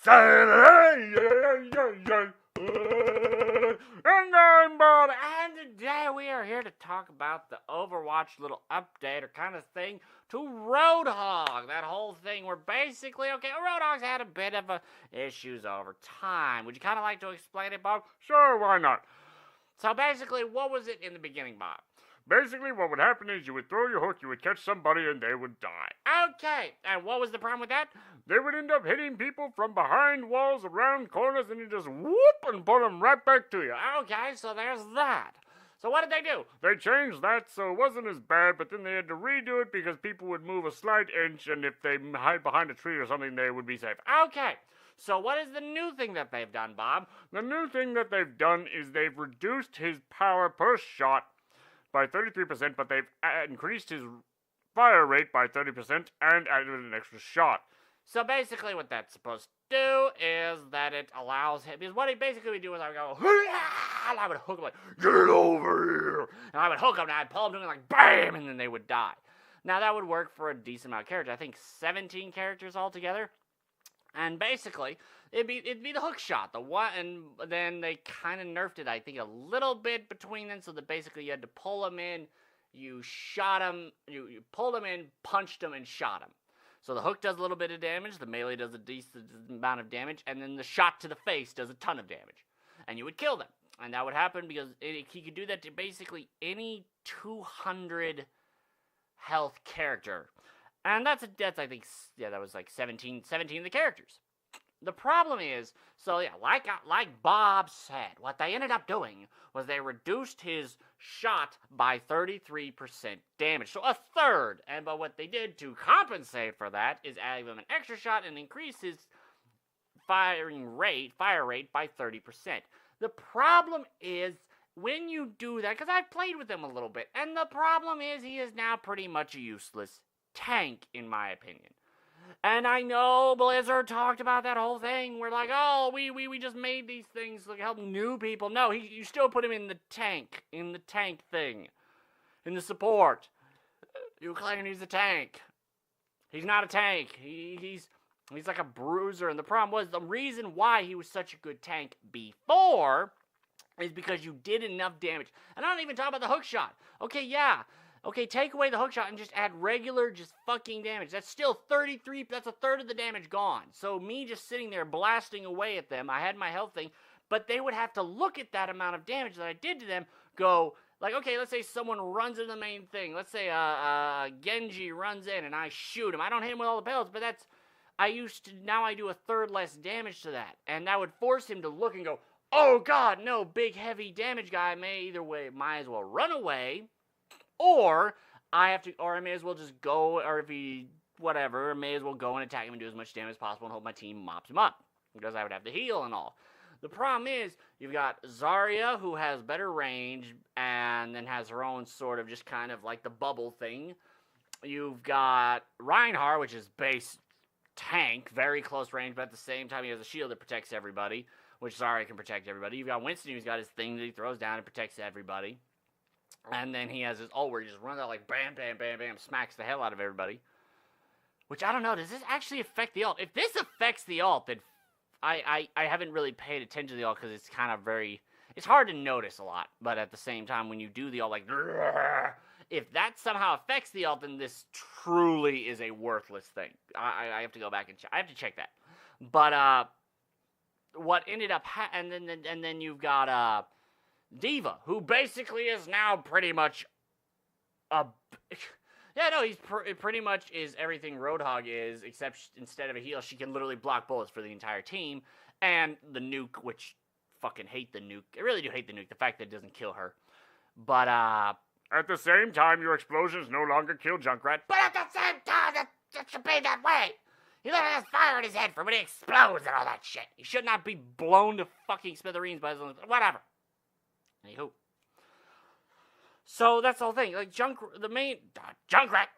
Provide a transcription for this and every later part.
ENSane! And I'm Bob, and today we are here to talk about the Overwatch little update or kind of thing to Roadhog. That whole thing where basically, Roadhog's had a bit of issues over time. Would you kind of like to explain it, Bob? Sure, why not? So basically, what was it in the beginning, Bob? Basically, what would happen is you would throw your hook, you would catch somebody, and they would die. Okay, and what was the problem with that? They would end up hitting people from behind walls, around corners, and you just whoop and pull them right back to you. Okay, so there's that. So what did they do? They changed that so it wasn't as bad, but then they had to redo it because people would move a slight inch, and if they hide behind a tree or something, they would be safe. Okay, so what is the new thing that they've done, Bob? The new thing that they've done is they've reduced his power per shot by 33%, but they've increased his fire rate by 30% and added an extra shot. So basically what that's supposed to do is that it allows him, because what he basically would do is I would go, and I would hook him like, get over here, and I would hook him and I'd pull him doing like, bam, and then they would die. Now that would work for a decent amount of characters, I think 17 characters altogether. And basically, it'd be the hook shot, the one, and then they kind of nerfed it, I think, a little bit between them, so that basically you had to pull him in, you shot him, you pulled him in, punched him, and shot him. So the hook does a little bit of damage, the melee does a decent amount of damage, and then the shot to the face does a ton of damage. And you would kill them. And that would happen because he could do that to basically any 200 health character. And that's I think, that was like 17 of the characters. The problem is, so yeah, like Bob said, what they ended up doing was they reduced his shot by 33% damage, so a third. But what they did to compensate for that is add him an extra shot and increase his fire rate by 30%. The problem is when you do that, because I've played with him a little bit, and the problem is he is now pretty much a useless tank, in my opinion. And I know Blizzard talked about that whole thing. We're like, oh, we just made these things to help new people. No, you still put him in the tank thing, in the support. You claim he's a tank. He's not a tank. He's like a bruiser. And the problem was, the reason why he was such a good tank before is because you did enough damage. And I don't even talk about the hook shot. Okay, yeah. Okay, take away the hookshot and just add regular, just fucking damage. That's still 33, that's a third of the damage gone. So me just sitting there blasting away at them, I had my health thing, but they would have to look at that amount of damage that I did to them, go, like, okay, let's say someone runs into the main thing. Let's say Genji runs in and I shoot him. I don't hit him with all the pellets, but that's, now I do a third less damage to that. And that would force him to look and go, oh god, no, big heavy damage guy, might as well run away. Or I may as well just go, or if he, whatever, may as well go and attack him and do as much damage as possible and hope my team mops him up. Because I would have to heal and all. The problem is, you've got Zarya, who has better range, and then has her own sort of just kind of like the bubble thing. You've got Reinhardt, which is base tank, very close range, but at the same time he has a shield that protects everybody, which Zarya can protect everybody. You've got Winston, who's got his thing that he throws down and protects everybody. And then he has his ult where he just runs out like bam, bam, bam, bam, smacks the hell out of everybody. Which, I don't know, does this actually affect the ult? If this affects the ult, then I haven't really paid attention to the ult because it's kind of it's hard to notice a lot. But at the same time, when you do the ult, like, if that somehow affects the ult, then this truly is a worthless thing. I have to go back and check. I have to check that. But, what ended up, and then you've got, D.Va, who basically is now pretty much he's pretty much is everything Roadhog is, except instead of a heal, she can literally block bullets for the entire team, and the nuke, which, fucking hate the nuke. I really do hate the nuke, the fact that it doesn't kill her. But, at the same time, your explosions no longer kill Junkrat. But at the same time, that should be that way. He literally has fire in his head for when he explodes and all that shit. He should not be blown to fucking smithereens by his own, whatever. Anywho. So that's the whole thing. Like Junkrat,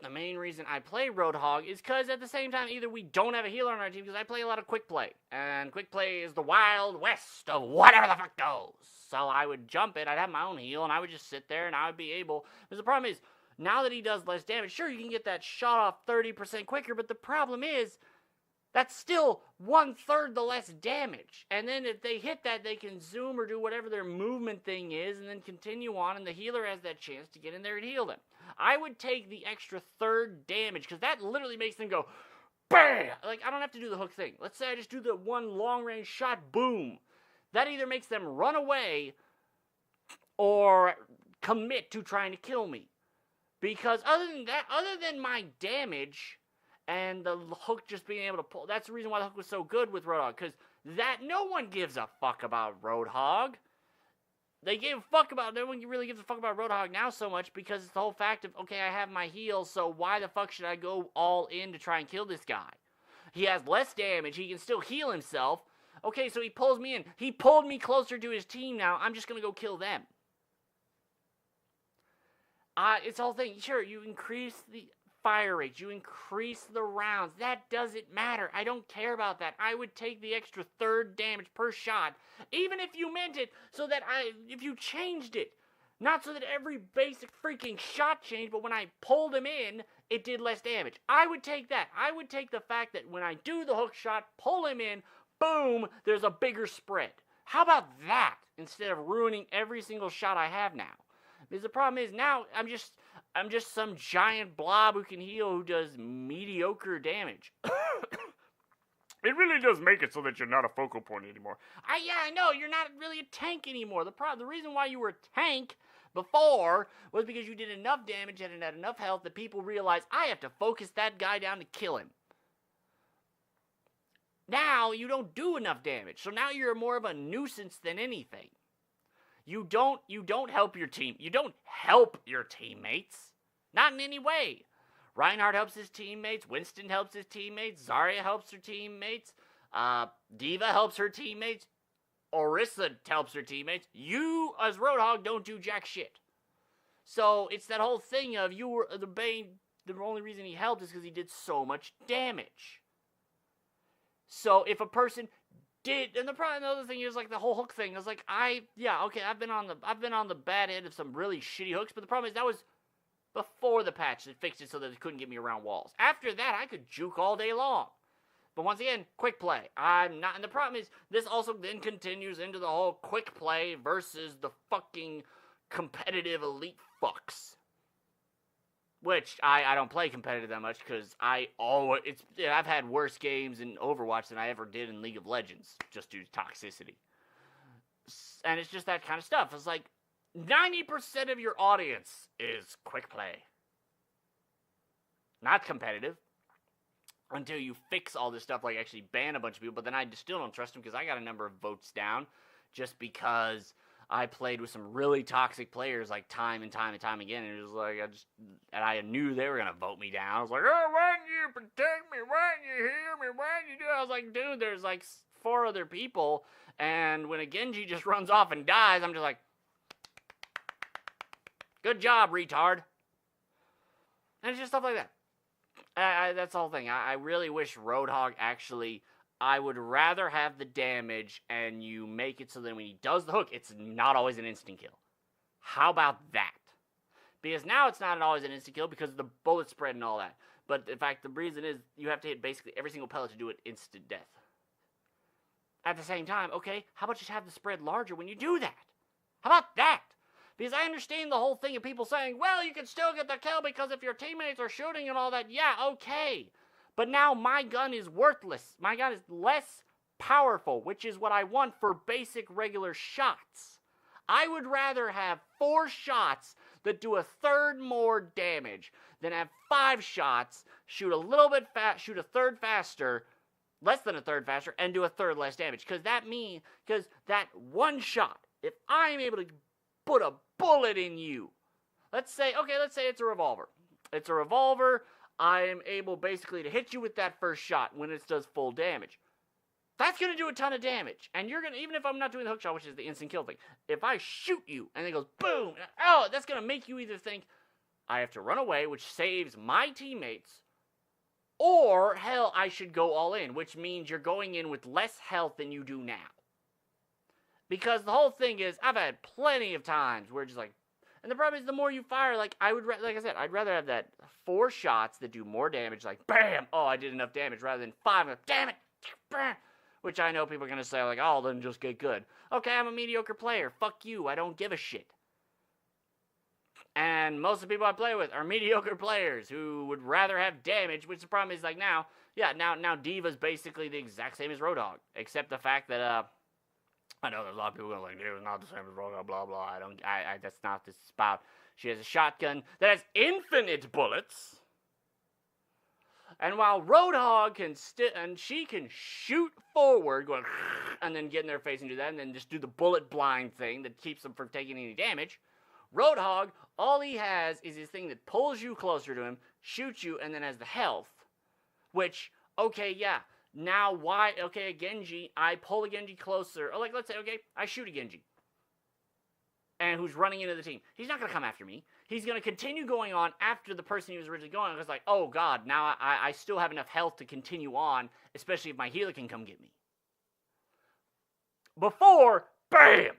the main reason I play Roadhog is because at the same time, either we don't have a healer on our team because I play a lot of quick play. And quick play is the wild west of whatever the fuck goes. So I would jump it, I'd have my own heal, and I would just sit there and I would be able, because the problem is, now that he does less damage, sure, you can get that shot off 30% quicker, but the problem is, That's still 1/3 the less damage. And then if they hit that, they can zoom or do whatever their movement thing is and then continue on, and the healer has that chance to get in there and heal them. I would take the extra third damage, because that literally makes them go, BAM! Like, I don't have to do the hook thing. Let's say I just do the one long-range shot, boom. That either makes them run away or commit to trying to kill me. Because other than that, other than my damage and the hook just being able to pull, that's the reason why the hook was so good with Roadhog, because that, no one gives a fuck about Roadhog. They gave a fuck about, no one really gives a fuck about Roadhog now so much, because it's the whole fact of, okay, I have my heal, so why the fuck should I go all in to try and kill this guy? He has less damage, he can still heal himself. Okay, so he pulls me in. He pulled me closer to his team now, I'm just gonna go kill them. It's the whole thing. Sure, you increase the fire rate, you increase the rounds. That doesn't matter. I don't care about that. I would take the extra third damage per shot, even if you meant it so that if you changed it. Not so that every basic freaking shot changed, but when I pulled him in, it did less damage. I would take that. I would take the fact that when I do the hook shot, pull him in, boom, there's a bigger spread. How about that, instead of ruining every single shot I have now? Because the problem is, now I'm just some giant blob who can heal, who does mediocre damage. It really does make it so that you're not a focal point anymore. Yeah, I know, you're not really a tank anymore. The reason why you were a tank before was because you did enough damage and had enough health that people realized, I have to focus that guy down to kill him. Now, you don't do enough damage, so now you're more of a nuisance than anything. You don't help your team. You don't help your teammates. Not in any way. Reinhardt helps his teammates. Winston helps his teammates. Zarya helps her teammates. Diva helps her teammates. Orisa helps her teammates. You, as Roadhog, don't do jack shit. So, it's that whole thing of you were the only reason he helped is because he did so much damage. So, if a person did, and the other thing is, like, the whole hook thing, I was like, I've been on the bad end of some really shitty hooks, but the problem is that was before the patch that fixed it so that it couldn't get me around walls. After that, I could juke all day long. But once again, quick play. I'm not, and the problem is, this also then continues into the whole quick play versus the fucking competitive elite fucks. Which, I don't play competitive that much, because I've had worse games in Overwatch than I ever did in League of Legends, just due to toxicity. And it's just that kind of stuff. It's like, 90% of your audience is quick play. Not competitive. Until you fix all this stuff, like actually ban a bunch of people, but then I still don't trust them, because I got a number of votes down, just because I played with some really toxic players, like, time and time and time again, and it was like, I knew they were gonna vote me down. I was like, oh, why didn't you protect me? Why didn't you heal me? Why didn't you do it? I was like, dude, there's like 4 other people, and when a Genji just runs off and dies, I'm just like, good job, retard. And it's just stuff like that. That's the whole thing. I really wish Roadhog actually, I would rather have the damage and you make it so that when he does the hook, it's not always an instant kill. How about that? Because now it's not always an instant kill because of the bullet spread and all that. But in fact, the reason is you have to hit basically every single pellet to do it instant death. At the same time, okay, how about just have the spread larger when you do that? How about that? Because I understand the whole thing of people saying, well, you can still get the kill because if your teammates are shooting and all that, yeah, okay. But now my gun is worthless. My gun is less powerful, which is what I want for basic regular shots. I would rather have 4 shots that do 1/3 more damage than have 5 shots, shoot a little bit shoot 1/3 faster, less than 1/3 faster, and do 1/3 less damage. Because that one shot, if I'm able to put a bullet in you, let's say it's a revolver. It's a revolver. I am able basically to hit you with that first shot when it does full damage. That's going to do a ton of damage. And you're going to, even if I'm not doing the hook shot, which is the instant kill thing, if I shoot you and it goes boom, that's going to make you either think I have to run away, which saves my teammates, or hell, I should go all in, which means you're going in with less health than you do now. Because the whole thing is, I've had plenty of times where it's just like, And the problem is, the more you fire, like like I said, I'd rather have that 4 shots that do more damage, like bam, oh, I did enough damage, rather than 5, like, damn it, which I know people are gonna say, like, oh, then just get good. Okay, I'm a mediocre player. Fuck you. I don't give a shit. And most of the people I play with are mediocre players who would rather have damage, which the problem is, like, now Diva's basically the exact same as Roadhog, except the fact that, I know there's a lot of people going like, Diva's not the same as Roadhog, blah, blah, that's not this about. She has a shotgun that has infinite bullets, and while Roadhog she can shoot forward, going, and then get in their face and do that, and then just do the bullet blind thing that keeps them from taking any damage. Roadhog, all he has is his thing that pulls you closer to him, shoots you, and then has the health. Which, okay, yeah. Now, why? Okay, a Genji, I pull a Genji closer. Or, like, let's say, okay, I shoot a Genji. And who's running into the team. He's not going to come after me. He's going to continue going on after the person he was originally going on. It's like, oh, God, now I still have enough health to continue on, especially if my healer can come get me. Before, bam!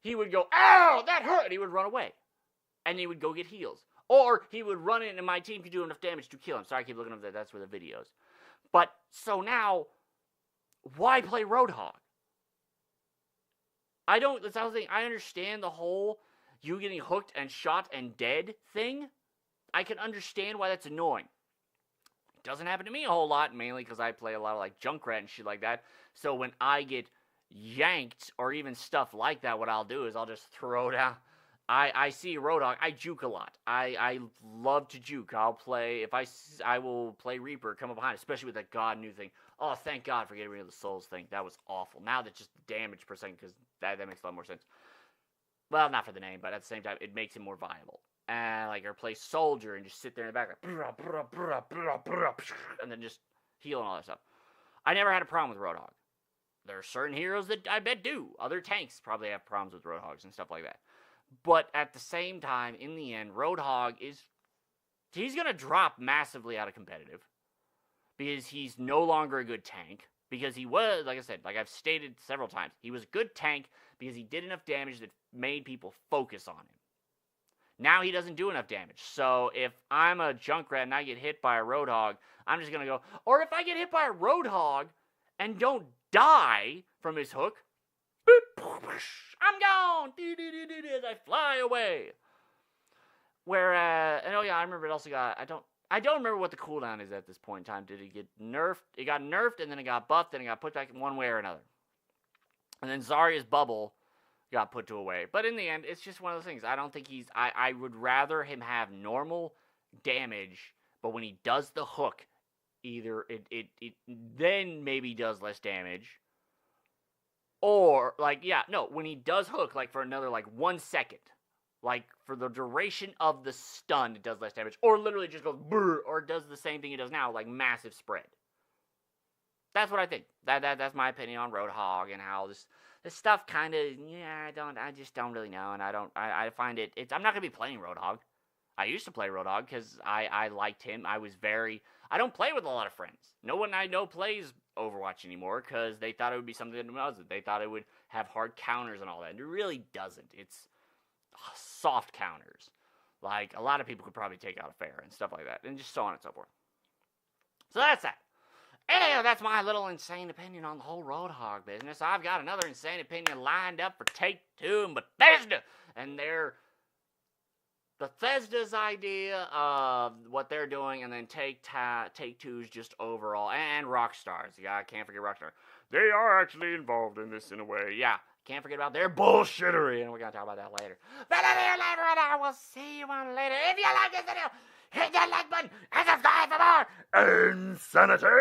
He would go, ow, that hurt, and he would run away. And he would go get heals. Or he would run in and my team could do enough damage to kill him. Sorry, I keep looking up there, that's where the videos. But, so now, why play Roadhog? That's the other thing, I understand the whole you getting hooked and shot and dead thing. I can understand why that's annoying. It doesn't happen to me a whole lot, mainly because I play a lot of, like, Junkrat and shit like that. So when I get yanked or even stuff like that, what I'll do is I'll just throw down. I see Roadhog, I juke a lot. I love to juke. I'll play, I will play Reaper, come up behind, especially with that God new thing. Oh, thank God for getting rid of the souls thing. That was awful. Now that's just damage per second, because that makes a lot more sense. Well, not for the name, but at the same time, it makes it more viable. And, like, or play Soldier and just sit there in the background, and then just heal and all that stuff. I never had a problem with Roadhog. There are certain heroes that I bet do. Other tanks probably have problems with Roadhogs and stuff like that. But at the same time, in the end, Roadhog he's going to drop massively out of competitive. Because he's no longer a good tank. Because he was, like I said, like I've stated several times, he was a good tank because he did enough damage that made people focus on him. Now he doesn't do enough damage. So if I'm a Junkrat and I get hit by a Roadhog, I'm just going to go, or if I get hit by a Roadhog and don't die from his hook, I'm gone! As I fly away. Whereas, and oh yeah, I remember it also got, I don't remember what the cooldown is at this point in time. Did it get nerfed? It got nerfed, and then it got buffed, and it got put back in one way or another. And then Zarya's bubble got put to away. But in the end, it's just one of those things. I don't think I would rather him have normal damage, but when he does the hook, either it then maybe does less damage, or, like, yeah, no, when he does hook, like, for another, like, 1 second, like, for the duration of the stun, it does less damage, or literally just goes, brr, or does the same thing it does now, like, massive spread. That's what I think. That's my opinion on Roadhog, and how this stuff kind of, yeah, I just don't really know, and I find I'm not going to be playing Roadhog. I used to play Roadhog, because I liked him. I don't play with a lot of friends. No one I know plays Overwatch anymore, because they thought it would be something that wasn't. They thought it would have hard counters and all that, and it really doesn't. It's soft counters. Like, a lot of people could probably take out a fair and stuff like that, and just so on and so forth. So that's that. Anyway, that's my little insane opinion on the whole Roadhog business. I've got another insane opinion lined up for Take-Two and Bethesda, and Bethesda's idea of what they're doing, and then Take-Two's just overall, and Rockstar's. Yeah, I can't forget Rockstar. They are actually involved in this in a way. Yeah, can't forget about their bullshittery, and we're going to talk about that later. But anyway, later, and I will see you on later. If you like this video, hit that like button and subscribe for more Insanity!